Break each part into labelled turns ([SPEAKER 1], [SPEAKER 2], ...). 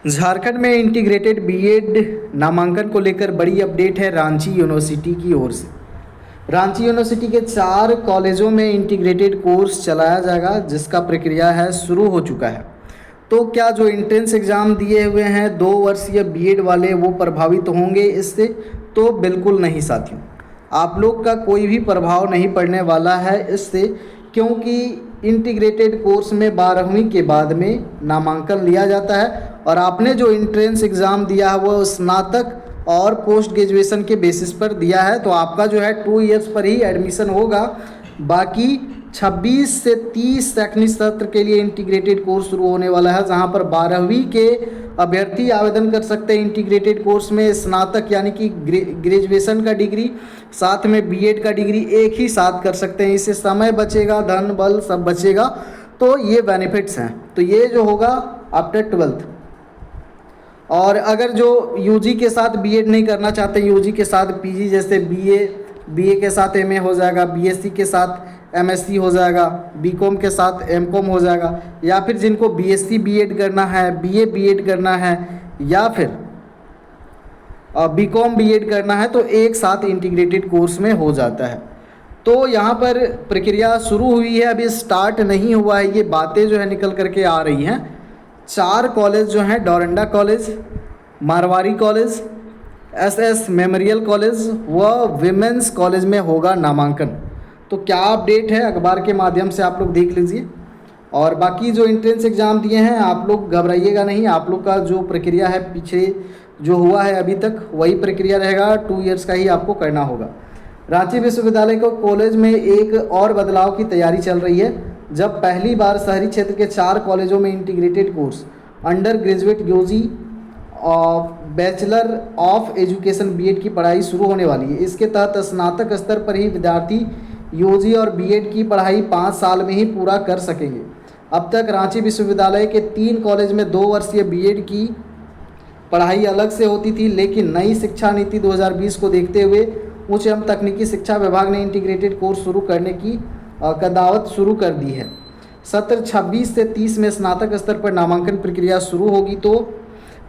[SPEAKER 1] झारखंड में integrated BEd नामांकन को लेकर बड़ी अपडेट है रांची यूनिवर्सिटी की ओर से। रांची यूनिवर्सिटी के 4 कॉलेजों में इंटीग्रेटेड कोर्स चलाया जाएगा, जिसका प्रक्रिया है शुरू हो चुका है। तो क्या जो एंट्रेंस एग्ज़ाम दिए हुए हैं 2 वर्षीय बीएड वाले वो प्रभावित होंगे इससे? तो बिल्कुल नहीं साथियों, आप लोग का कोई भी प्रभाव नहीं पड़ने वाला है इससे, क्योंकि इंटीग्रेटेड कोर्स में 12वीं के बाद में नामांकन लिया जाता है और आपने जो एंट्रेंस एग्ज़ाम दिया है वो स्नातक और पोस्ट ग्रेजुएशन के बेसिस पर दिया है, तो आपका जो है 2 इयर्स पर ही एडमिशन होगा। बाकी 26 से 30 शैक्षणिक सत्र के लिए इंटीग्रेटेड कोर्स शुरू होने वाला है, जहां पर 12वीं के अभ्यर्थी आवेदन कर सकते हैं इंटीग्रेटेड कोर्स में। स्नातक यानी कि ग्रेजुएशन का डिग्री साथ में बीएड का डिग्री एक ही साथ कर सकते हैं। इससे समय बचेगा, धन बल सब बचेगा, तो ये बेनिफिट्स हैं। तो ये जो होगा आफ्टर 12th। और अगर जो यूजी के साथ बीएड नहीं करना चाहते, यूजी के साथ पीजी, जैसे बीए के साथ एमए हो जाएगा, बीएससी के साथ एमएससी हो जाएगा, बीकॉम के साथ एमकॉम हो जाएगा, या फिर जिनको बीएससी बीएड करना है, बीए बीएड करना है, या फिर बीकॉम बीएड करना है, तो एक साथ इंटीग्रेटेड कोर्स में हो जाता है। तो यहाँ पर प्रक्रिया शुरू हुई है, अभी स्टार्ट नहीं हुआ है। ये बातें जो है निकल करके आ रही हैं। 4 कॉलेज जो हैं, Doranda college, Marwari college, SS memorial college व विमेंस कॉलेज में होगा नामांकन। तो क्या अपडेट है अखबार के माध्यम से आप लोग देख लीजिए। और बाकी जो एंट्रेंस एग्ज़ाम दिए हैं आप लोग घबराइएगा नहीं, आप लोग का जो प्रक्रिया है पीछे जो हुआ है अभी तक वही प्रक्रिया रहेगा, 2 इयर्स का ही आपको करना होगा। रांची विश्वविद्यालय को कॉलेज में एक और बदलाव की तैयारी चल रही है, जब पहली बार शहरी क्षेत्र के 4 कॉलेजों में integrated course under graduate UG और बैचलर ऑफ एजुकेशन बीएड की पढ़ाई शुरू होने वाली है। इसके तहत स्नातक स्तर पर ही विद्यार्थी यूजी और बीएड की पढ़ाई 5 साल में ही पूरा कर सकेंगे। अब तक रांची विश्वविद्यालय के 3 कॉलेज में 2 वर्षीय बीएड की पढ़ाई अलग से होती थी, लेकिन नई शिक्षा नीति 2020 को देखते हुए उच्च एवं तकनीकी शिक्षा विभाग ने इंटीग्रेटेड कोर्स शुरू करने की कदावत शुरू कर दी है। सत्र 26 से 30 में स्नातक स्तर पर नामांकन प्रक्रिया शुरू होगी, तो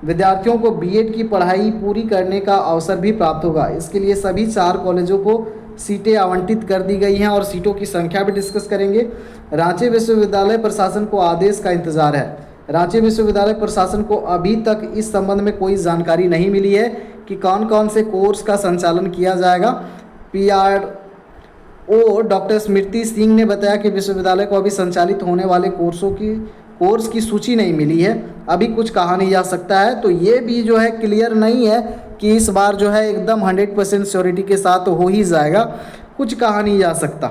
[SPEAKER 1] विद्यार्थियों को बीएड की पढ़ाई पूरी करने का अवसर भी प्राप्त होगा। इसके लिए सभी 4 कॉलेजों को सीटें आवंटित कर दी गई हैं और सीटों की संख्या भी डिस्कस करेंगे। रांची विश्वविद्यालय प्रशासन को आदेश का इंतजार है। रांची विश्वविद्यालय प्रशासन को अभी तक इस संबंध में कोई जानकारी नहीं मिली है कि कौन कौन से कोर्स का संचालन किया जाएगा। पीआरओ डॉक्टर स्मृति सिंह ने बताया कि विश्वविद्यालय को अभी संचालित होने वाले कोर्स की सूची नहीं मिली है, अभी कुछ कहा नहीं जा सकता है। तो ये भी जो है क्लियर नहीं है कि इस बार जो है एकदम 100% श्योरिटी के साथ हो ही जाएगा, कुछ कहा नहीं जा सकता।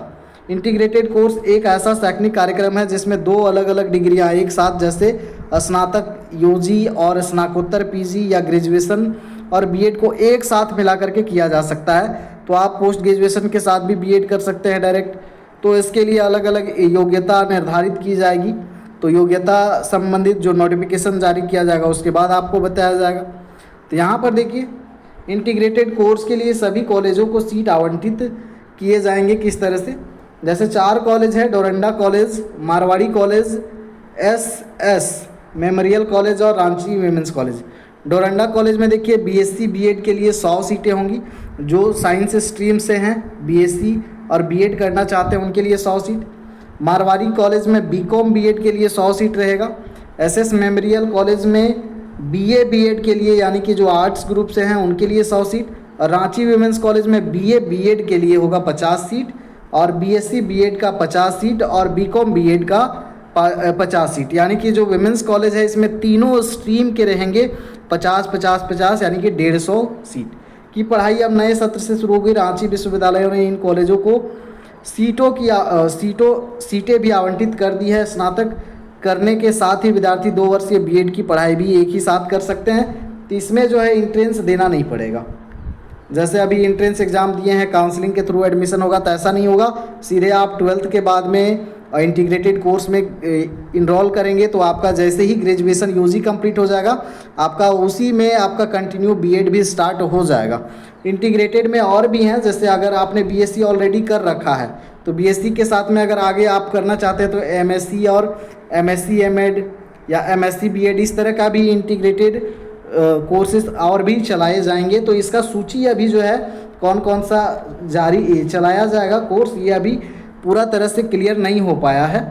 [SPEAKER 1] इंटीग्रेटेड कोर्स एक ऐसा शैक्षणिक कार्यक्रम है जिसमें 2 अलग अलग डिग्रियां एक साथ, जैसे स्नातक यूजी और स्नातकोत्तर पीजी या ग्रेजुएशन और बीएड को एक साथ मिला करके किया जा सकता है। तो आप पोस्ट ग्रेजुएशन के साथ भी बीएड कर सकते हैं डायरेक्ट। तो इसके लिए अलग अलग योग्यता निर्धारित की जाएगी, तो योग्यता संबंधित जो नोटिफिकेशन जारी किया जाएगा उसके बाद आपको बताया जाएगा। तो यहाँ पर देखिए इंटीग्रेटेड कोर्स के लिए सभी कॉलेजों को सीट आवंटित किए जाएंगे किस तरह से। जैसे 4 कॉलेज है, Doranda college, Marwari college, SS memorial college और Ranchi women's college. Doranda college में देखिए बीएससी बीएड के लिए 100 सीटें होंगी, जो साइंस स्ट्रीम से हैं बीएससी और बीएड करना चाहते हैं उनके लिए 100 सीट। मारवाड़ी कॉलेज में बीकॉम बीएड के लिए 100 सीट रहेगा। एसएस मेमोरियल कॉलेज में बीए बीएड के लिए यानी कि जो आर्ट्स ग्रुप से हैं उनके लिए 100 सीट। और रांची विमेंस कॉलेज में बीए बीएड के लिए होगा 50 सीट और बीएससी बीएड का 50 सीट और बीकॉम बीएड का 50 सीट। यानी कि जो विमेंस कॉलेज है इसमें तीनों स्ट्रीम के रहेंगे 50 50 50, यानी कि 150 सीट की पढ़ाई अब नए सत्र से शुरू होगी। रांची विश्वविद्यालय ने इन कॉलेजों को सीटें भी आवंटित कर दी है। स्नातक करने के साथ ही विद्यार्थी 2 वर्षीय बीएड की पढ़ाई भी एक ही साथ कर सकते हैं। तो इसमें जो है एंट्रेंस देना नहीं पड़ेगा। जैसे अभी एंट्रेंस एग्ज़ाम दिए हैं, काउंसलिंग के थ्रू एडमिशन होगा, तो ऐसा नहीं होगा। सीधे आप 12th के बाद में इंटीग्रेटेड कोर्स में इनरोल करेंगे तो आपका जैसे ही ग्रेजुएशन यूजी कंप्लीट हो जाएगा, आपका उसी में आपका कंटिन्यू बीएड भी स्टार्ट हो जाएगा। इंटीग्रेटेड में और भी हैं, जैसे अगर आपने बीएससी ऑलरेडी कर रखा है तो बीएससी के साथ में अगर आगे आप करना चाहते हैं तो एमएससी और एमएससी एमएड या MSc BEd इस तरह का भी इंटीग्रेटेड कोर्सेज और भी चलाए जाएंगे। तो इसका सूची अभी जो है कौन कौन सा जारी चलाया जाएगा कोर्स, ये अभी पूरा तरह से क्लियर नहीं हो पाया है।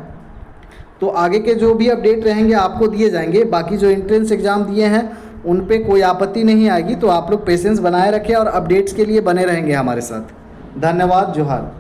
[SPEAKER 1] तो आगे के जो भी अपडेट रहेंगे आपको दिए जाएंगे। बाकी जो एंट्रेंस एग्ज़ाम दिए हैं उन पे कोई आपत्ति नहीं आएगी। तो आप लोग पेशेंस बनाए रखें और अपडेट्स के लिए बने रहेंगे हमारे साथ। धन्यवाद। जोहार।